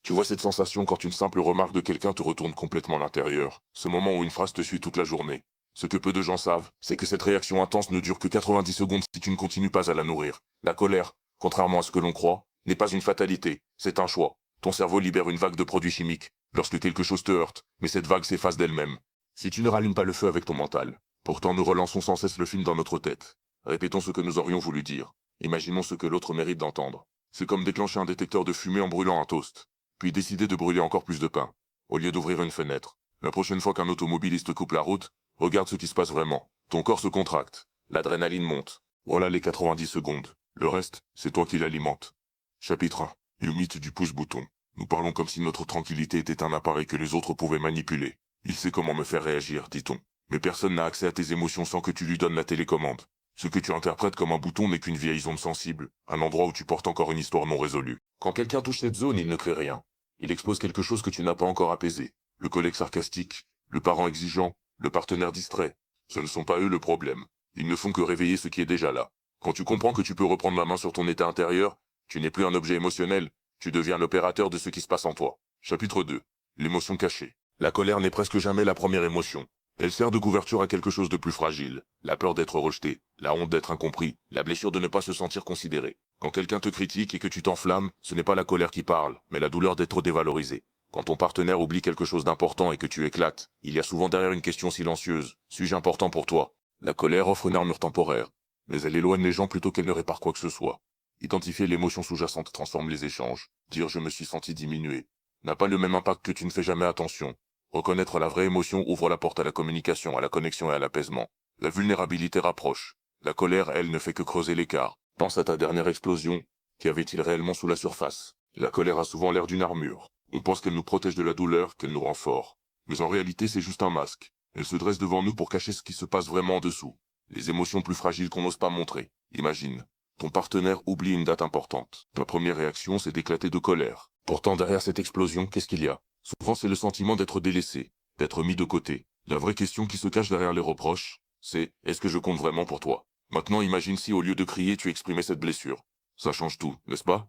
Tu vois cette sensation quand une simple remarque de quelqu'un te retourne complètement l'intérieur. Ce moment où une phrase te suit toute la journée. Ce que peu de gens savent, c'est que cette réaction intense ne dure que 90 secondes si tu ne continues pas à la nourrir. La colère, contrairement à ce que l'on croit, n'est pas une fatalité, c'est un choix. Ton cerveau libère une vague de produits chimiques lorsque quelque chose te heurte, mais cette vague s'efface d'elle-même. Si tu ne rallumes pas le feu avec ton mental, pourtant nous relançons sans cesse le film dans notre tête. Répétons ce que nous aurions voulu dire. Imaginons ce que l'autre mérite d'entendre. C'est comme déclencher un détecteur de fumée en brûlant un toast, puis décider de brûler encore plus de pain, au lieu d'ouvrir une fenêtre. La prochaine fois qu'un automobiliste coupe la route, regarde ce qui se passe vraiment. Ton corps se contracte, l'adrénaline monte. Voilà les 90 secondes. Le reste, c'est toi qui l'alimente. Chapitre 1. Le mythe du pouce-bouton. Nous parlons comme si notre tranquillité était un appareil que les autres pouvaient manipuler. Il sait comment me faire réagir, dit-on. Mais personne n'a accès à tes émotions sans que tu lui donnes la télécommande. Ce que tu interprètes comme un bouton n'est qu'une vieille zone sensible, un endroit où tu portes encore une histoire non résolue. Quand quelqu'un touche cette zone, il ne crée rien. Il expose quelque chose que tu n'as pas encore apaisé. Le collègue sarcastique, le parent exigeant, le partenaire distrait. Ce ne sont pas eux le problème. Ils ne font que réveiller ce qui est déjà là. Quand tu comprends que tu peux reprendre la main sur ton état intérieur, tu n'es plus un objet émotionnel, tu deviens l'opérateur de ce qui se passe en toi. Chapitre 2. L'émotion cachée. La colère n'est presque jamais la première émotion. Elle sert de couverture à quelque chose de plus fragile. La peur d'être rejeté, la honte d'être incompris, la blessure de ne pas se sentir considéré. Quand quelqu'un te critique et que tu t'enflammes, ce n'est pas la colère qui parle, mais la douleur d'être dévalorisé. Quand ton partenaire oublie quelque chose d'important et que tu éclates, il y a souvent derrière une question silencieuse. Suis-je important pour toi? La colère offre une armure temporaire, mais elle éloigne les gens plutôt qu'elle ne répare quoi que ce soit. Identifier l'émotion sous-jacente transforme les échanges. Dire « je me suis senti diminué » n'a pas le même impact que tu ne fais jamais attention. Reconnaître la vraie émotion ouvre la porte à la communication, à la connexion et à l'apaisement. La vulnérabilité rapproche. La colère, elle, ne fait que creuser l'écart. Pense à ta dernière explosion. Qu'y avait-il réellement sous la surface? La colère a souvent l'air d'une armure. On pense qu'elle nous protège de la douleur, qu'elle nous rend forts. Mais en réalité, c'est juste un masque. Elle se dresse devant nous pour cacher ce qui se passe vraiment en dessous. Les émotions plus fragiles qu'on n'ose pas montrer. Imagine. Ton partenaire oublie une date importante. Ta première réaction, c'est d'éclater de colère. Pourtant, derrière cette explosion, qu'est-ce qu'il y a? Souvent, c'est le sentiment d'être délaissé, d'être mis de côté. La vraie question qui se cache derrière les reproches, c'est « est-ce que je compte vraiment pour toi ?» Maintenant, imagine si au lieu de crier, tu exprimais cette blessure. Ça change tout, n'est-ce pas?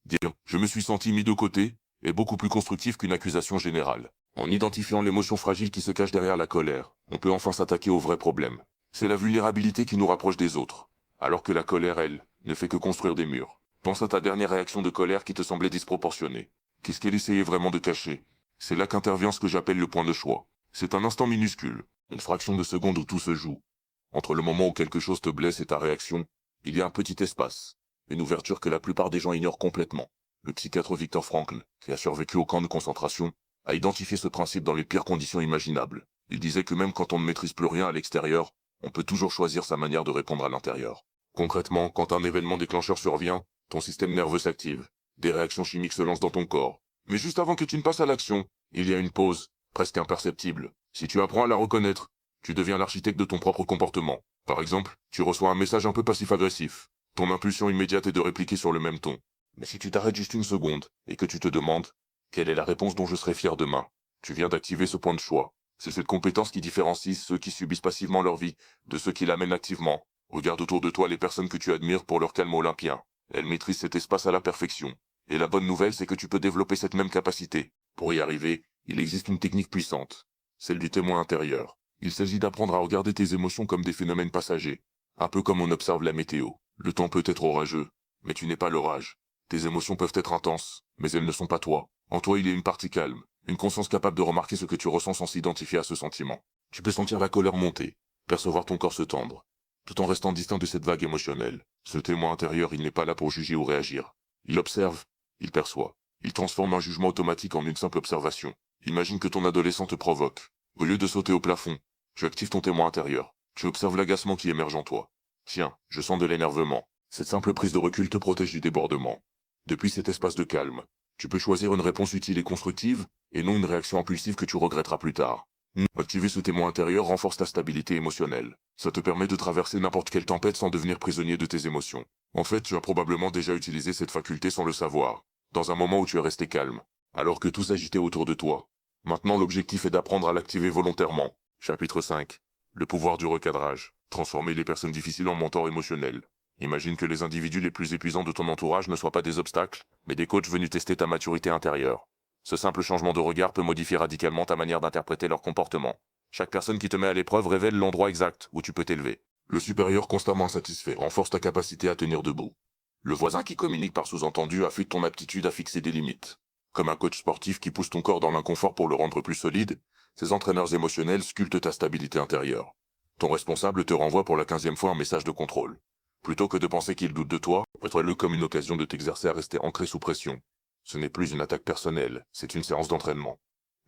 Dire « je me suis senti mis de côté » est beaucoup plus constructif qu'une accusation générale. En identifiant l'émotion fragile qui se cache derrière la colère, on peut enfin s'attaquer au vrai problème. C'est la vulnérabilité qui nous rapproche des autres, alors que la colère, elle, ne fait que construire des murs. Pense à ta dernière réaction de colère qui te semblait disproportionnée. Qu'est-ce qu'elle essayait vraiment de cacher? C'est là qu'intervient ce que j'appelle le point de choix. C'est un instant minuscule, une fraction de seconde où tout se joue. Entre le moment où quelque chose te blesse et ta réaction, il y a un petit espace, une ouverture que la plupart des gens ignorent complètement. Le psychiatre Viktor Frankl, qui a survécu au camp de concentration, a identifié ce principe dans les pires conditions imaginables. Il disait que même quand on ne maîtrise plus rien à l'extérieur, on peut toujours choisir sa manière de répondre à l'intérieur. Concrètement, quand un événement déclencheur survient, ton système nerveux s'active. Des réactions chimiques se lancent dans ton corps. Mais juste avant que tu ne passes à l'action, il y a une pause, presque imperceptible. Si tu apprends à la reconnaître, tu deviens l'architecte de ton propre comportement. Par exemple, tu reçois un message un peu passif-agressif. Ton impulsion immédiate est de répliquer sur le même ton. Mais si tu t'arrêtes juste une seconde, et que tu te demandes « quelle est la réponse dont je serai fier demain ?» Tu viens d'activer ce point de choix. C'est cette compétence qui différencie ceux qui subissent passivement leur vie de ceux qui l'amènent activement. Regarde autour de toi les personnes que tu admires pour leur calme olympien. Elles maîtrisent cet espace à la perfection. Et la bonne nouvelle, c'est que tu peux développer cette même capacité. Pour y arriver, il existe une technique puissante, celle du témoin intérieur. Il s'agit d'apprendre à regarder tes émotions comme des phénomènes passagers, un peu comme on observe la météo. Le temps peut être orageux, mais tu n'es pas l'orage. Tes émotions peuvent être intenses, mais elles ne sont pas toi. En toi, il y a une partie calme, une conscience capable de remarquer ce que tu ressens sans s'identifier à ce sentiment. Tu peux sentir la colère monter, percevoir ton corps se tendre, tout en restant distinct de cette vague émotionnelle. Ce témoin intérieur, il n'est pas là pour juger ou réagir. Il observe, il perçoit. Il transforme un jugement automatique en une simple observation. Imagine que ton adolescent te provoque. Au lieu de sauter au plafond, tu actives ton témoin intérieur. Tu observes l'agacement qui émerge en toi. Tiens, je sens de l'énervement. Cette simple prise de recul te protège du débordement. Depuis cet espace de calme, tu peux choisir une réponse utile et constructive, et non une réaction impulsive que tu regretteras plus tard. Activer ce témoin intérieur renforce ta stabilité émotionnelle. Ça te permet de traverser n'importe quelle tempête sans devenir prisonnier de tes émotions. En fait, tu as probablement déjà utilisé cette faculté sans le savoir, dans un moment où tu es resté calme, alors que tout s'agitait autour de toi. Maintenant, l'objectif est d'apprendre à l'activer volontairement. Chapitre 5. Le pouvoir du recadrage. Transformer les personnes difficiles en mentors émotionnels. Imagine que les individus les plus épuisants de ton entourage ne soient pas des obstacles, mais des coachs venus tester ta maturité intérieure. Ce simple changement de regard peut modifier radicalement ta manière d'interpréter leur comportement. Chaque personne qui te met à l'épreuve révèle l'endroit exact où tu peux t'élever. Le supérieur constamment insatisfait renforce ta capacité à tenir debout. Le voisin qui communique par sous-entendu affûte ton aptitude à fixer des limites. Comme un coach sportif qui pousse ton corps dans l'inconfort pour le rendre plus solide, ces entraîneurs émotionnels sculptent ta stabilité intérieure. Ton responsable te renvoie pour la 15e fois un message de contrôle. Plutôt que de penser qu'il doute de toi, prête-le comme une occasion de t'exercer à rester ancré sous pression. Ce n'est plus une attaque personnelle, c'est une séance d'entraînement.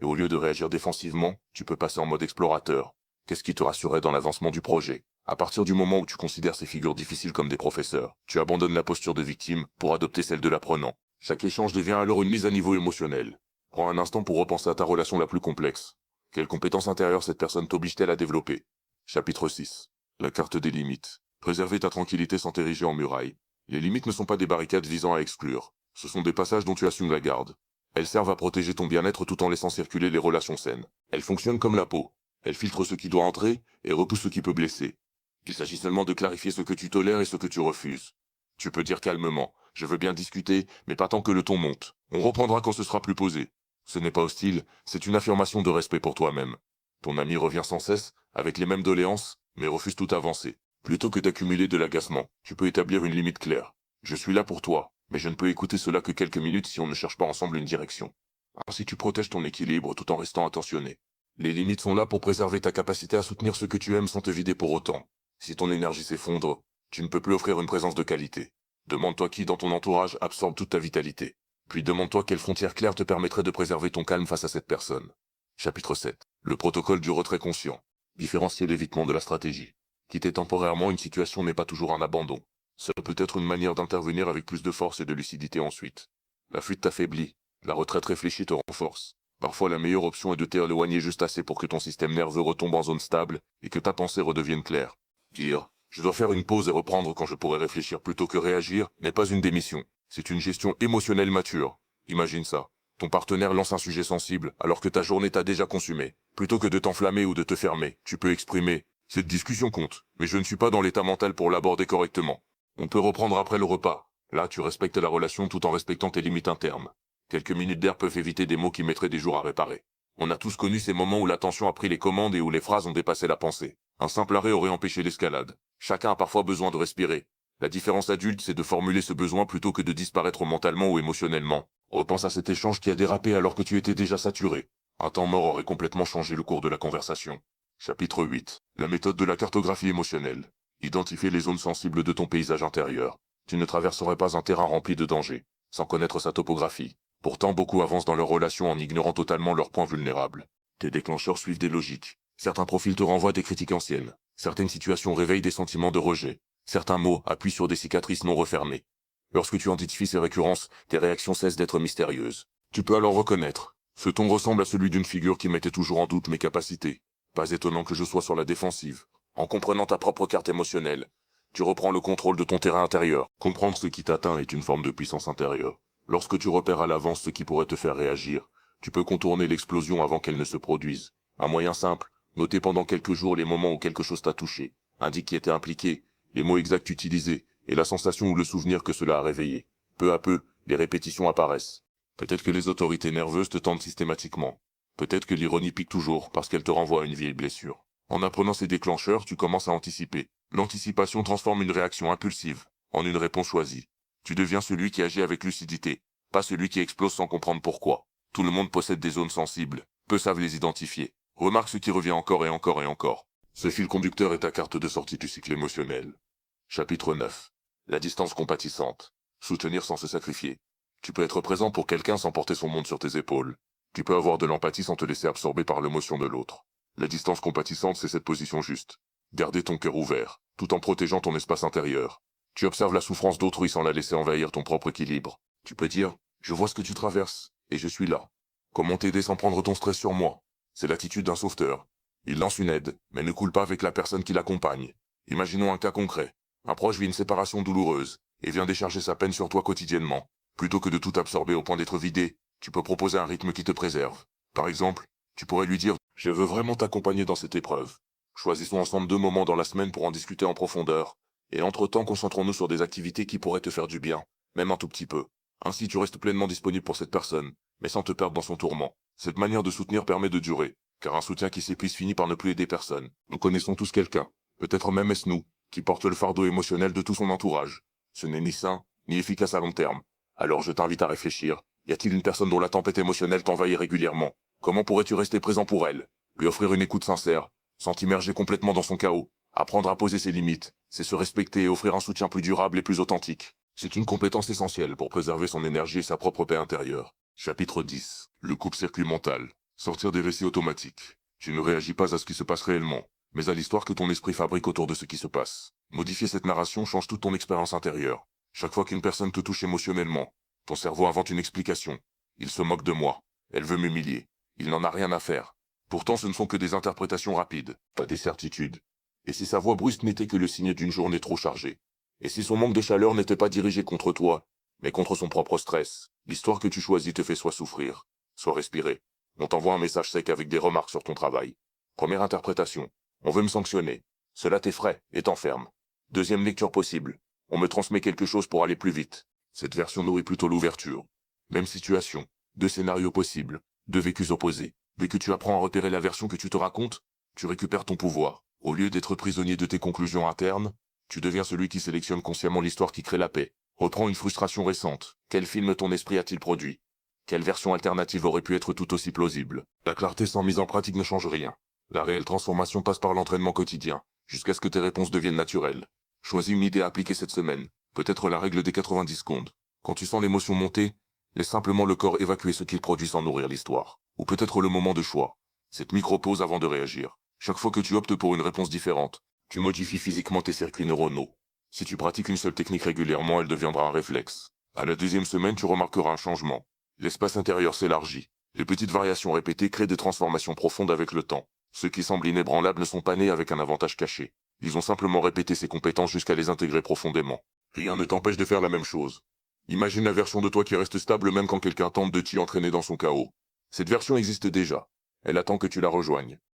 Et au lieu de réagir défensivement, tu peux passer en mode explorateur. Qu'est-ce qui te rassurait dans l'avancement du projet? À partir du moment où tu considères ces figures difficiles comme des professeurs, tu abandonnes la posture de victime pour adopter celle de l'apprenant. Chaque échange devient alors une mise à niveau émotionnel. Prends un instant pour repenser à ta relation la plus complexe. Quelles compétences intérieures cette personne t'oblige-t-elle à développer? Chapitre 6. La carte des limites. Préserver ta tranquillité sans t'ériger en muraille. Les limites ne sont pas des barricades visant à exclure. Ce sont des passages dont tu assumes la garde. Elles servent à protéger ton bien-être tout en laissant circuler les relations saines. Elles fonctionnent comme la peau. Elles filtrent ce qui doit entrer et repoussent ce qui peut blesser. Il s'agit seulement de clarifier ce que tu tolères et ce que tu refuses. Tu peux dire calmement, je veux bien discuter, mais pas tant que le ton monte. On reprendra quand ce sera plus posé. Ce n'est pas hostile, c'est une affirmation de respect pour toi-même. Ton ami revient sans cesse, avec les mêmes doléances, mais refuse toute avancée. Plutôt que d'accumuler de l'agacement, tu peux établir une limite claire. Je suis là pour toi, mais je ne peux écouter cela que quelques minutes si on ne cherche pas ensemble une direction. Ainsi tu protèges ton équilibre tout en restant attentionné. Les limites sont là pour préserver ta capacité à soutenir ce que tu aimes sans te vider pour autant. Si ton énergie s'effondre, tu ne peux plus offrir une présence de qualité. Demande-toi qui dans ton entourage absorbe toute ta vitalité. Puis demande-toi quelle frontière claire te permettrait de préserver ton calme face à cette personne. Chapitre 7. Le protocole du retrait conscient. Différencier l'évitement de la stratégie. Quitter temporairement une situation n'est pas toujours un abandon. Cela peut être une manière d'intervenir avec plus de force et de lucidité ensuite. La fuite t'affaiblit, la retraite réfléchie te renforce. Parfois la meilleure option est de t'éloigner juste assez pour que ton système nerveux retombe en zone stable et que ta pensée redevienne claire. Dire « Je dois faire une pause et reprendre quand je pourrais réfléchir plutôt que réagir » n'est pas une démission. C'est une gestion émotionnelle mature. Imagine ça. Ton partenaire lance un sujet sensible alors que ta journée t'a déjà consumé. Plutôt que de t'enflammer ou de te fermer, tu peux exprimer « Cette discussion compte, mais je ne suis pas dans l'état mental pour l'aborder correctement. On peut reprendre après le repas. » Là, tu respectes la relation tout en respectant tes limites internes. Quelques minutes d'air peuvent éviter des mots qui mettraient des jours à réparer. On a tous connu ces moments où la tension a pris les commandes et où les phrases ont dépassé la pensée. Un simple arrêt aurait empêché l'escalade. Chacun a parfois besoin de respirer. La différence adulte, c'est de formuler ce besoin plutôt que de disparaître mentalement ou émotionnellement. Repense à cet échange qui a dérapé alors que tu étais déjà saturé. Un temps mort aurait complètement changé le cours de la conversation. Chapitre 8. La méthode de la cartographie émotionnelle. Identifier les zones sensibles de ton paysage intérieur. Tu ne traverserais pas un terrain rempli de dangers, sans connaître sa topographie. Pourtant, beaucoup avancent dans leurs relations en ignorant totalement leurs points vulnérables. Tes déclencheurs suivent des logiques. Certains profils te renvoient des critiques anciennes. Certaines situations réveillent des sentiments de rejet. Certains mots appuient sur des cicatrices non refermées. Lorsque tu identifies ces récurrences, tes réactions cessent d'être mystérieuses. Tu peux alors reconnaître. Ce ton ressemble à celui d'une figure qui mettait toujours en doute mes capacités. Pas étonnant que je sois sur la défensive. En comprenant ta propre carte émotionnelle, tu reprends le contrôle de ton terrain intérieur. Comprendre ce qui t'atteint est une forme de puissance intérieure. Lorsque tu repères à l'avance ce qui pourrait te faire réagir, tu peux contourner l'explosion avant qu'elle ne se produise. Un moyen simple, noter pendant quelques jours les moments où quelque chose t'a touché, indique qui était impliqué, les mots exacts utilisés, et la sensation ou le souvenir que cela a réveillé. Peu à peu, les répétitions apparaissent. Peut-être que les autorités nerveuses te tentent systématiquement. Peut-être que l'ironie pique toujours parce qu'elle te renvoie à une vieille blessure. En apprenant ces déclencheurs, tu commences à anticiper. L'anticipation transforme une réaction impulsive en une réponse choisie. Tu deviens celui qui agit avec lucidité, pas celui qui explose sans comprendre pourquoi. Tout le monde possède des zones sensibles, peu savent les identifier. Remarque ce qui revient encore et encore et encore. Ce fil conducteur est ta carte de sortie du cycle émotionnel. Chapitre 9. La distance compatissante. Soutenir sans se sacrifier. Tu peux être présent pour quelqu'un sans porter son monde sur tes épaules. Tu peux avoir de l'empathie sans te laisser absorber par l'émotion de l'autre. La distance compatissante, c'est cette position juste. Garder ton cœur ouvert, tout en protégeant ton espace intérieur. Tu observes la souffrance d'autrui sans la laisser envahir ton propre équilibre. Tu peux dire « Je vois ce que tu traverses, et je suis là. Comment t'aider sans prendre ton stress sur moi ?» C'est l'attitude d'un sauveteur. Il lance une aide, mais ne coule pas avec la personne qui l'accompagne. Imaginons un cas concret. Un proche vit une séparation douloureuse, et vient décharger sa peine sur toi quotidiennement. Plutôt que de tout absorber au point d'être vidé, tu peux proposer un rythme qui te préserve. Par exemple, tu pourrais lui dire « Je veux vraiment t'accompagner dans cette épreuve. Choisissons ensemble 2 moments dans la semaine pour en discuter en profondeur. Et entre-temps, concentrons-nous sur des activités qui pourraient te faire du bien, même un tout petit peu. Ainsi, tu restes pleinement disponible pour cette personne, mais sans te perdre dans son tourment. Cette manière de soutenir permet de durer, car un soutien qui s'épuise finit par ne plus aider personne. Nous connaissons tous quelqu'un, peut-être même est-ce nous, qui porte le fardeau émotionnel de tout son entourage. Ce n'est ni sain, ni efficace à long terme. Alors je t'invite à réfléchir. Y a-t-il une personne dont la tempête émotionnelle t'envahit régulièrement? Comment pourrais-tu rester présent pour elle? Lui offrir une écoute sincère, sans t'immerger complètement dans son chaos. Apprendre à poser ses limites, c'est se respecter et offrir un soutien plus durable et plus authentique. C'est une compétence essentielle pour préserver son énergie et sa propre paix intérieure. Chapitre 10. Le coupe-circuit mental. Sortir des récits automatiques. Tu ne réagis pas à ce qui se passe réellement, mais à l'histoire que ton esprit fabrique autour de ce qui se passe. Modifier cette narration change toute ton expérience intérieure. Chaque fois qu'une personne te touche émotionnellement, ton cerveau invente une explication. Il se moque de moi. Elle veut m'humilier. Il n'en a rien à faire. Pourtant ce ne sont que des interprétations rapides, pas des certitudes. Et si sa voix brusque n'était que le signe d'une journée trop chargée? Et si son manque de chaleur n'était pas dirigé contre toi, mais contre son propre stress? L'histoire que tu choisis te fait soit souffrir, soit respirer. On t'envoie un message sec avec des remarques sur ton travail. Première interprétation. On veut me sanctionner. Cela t'effraie et t'enferme. Deuxième lecture possible. On me transmet quelque chose pour aller plus vite. Cette version nourrit plutôt l'ouverture. Même situation. Deux scénarios possibles. Deux vécus opposés. Dès que tu apprends à repérer la version que tu te racontes, tu récupères ton pouvoir. Au lieu d'être prisonnier de tes conclusions internes, tu deviens celui qui sélectionne consciemment l'histoire qui crée la paix. Reprends une frustration récente. Quel film ton esprit a-t-il produit? Quelle version alternative aurait pu être tout aussi plausible? La clarté sans mise en pratique ne change rien. La réelle transformation passe par l'entraînement quotidien, jusqu'à ce que tes réponses deviennent naturelles. Choisis une idée à appliquer cette semaine. Peut-être la règle des 90 secondes. Quand tu sens l'émotion monter, laisse simplement le corps évacuer ce qu'il produit sans nourrir l'histoire. Ou peut-être le moment de choix. Cette micro-pause avant de réagir. Chaque fois que tu optes pour une réponse différente, tu modifies physiquement tes circuits neuronaux. Si tu pratiques une seule technique régulièrement, elle deviendra un réflexe. À la deuxième semaine, tu remarqueras un changement. L'espace intérieur s'élargit. Les petites variations répétées créent des transformations profondes avec le temps. Ceux qui semblent inébranlables ne sont pas nés avec un avantage caché. Ils ont simplement répété ces compétences jusqu'à les intégrer profondément. Rien ne t'empêche de faire la même chose. Imagine la version de toi qui reste stable même quand quelqu'un tente de t'y entraîner dans son chaos. Cette version existe déjà. Elle attend que tu la rejoignes.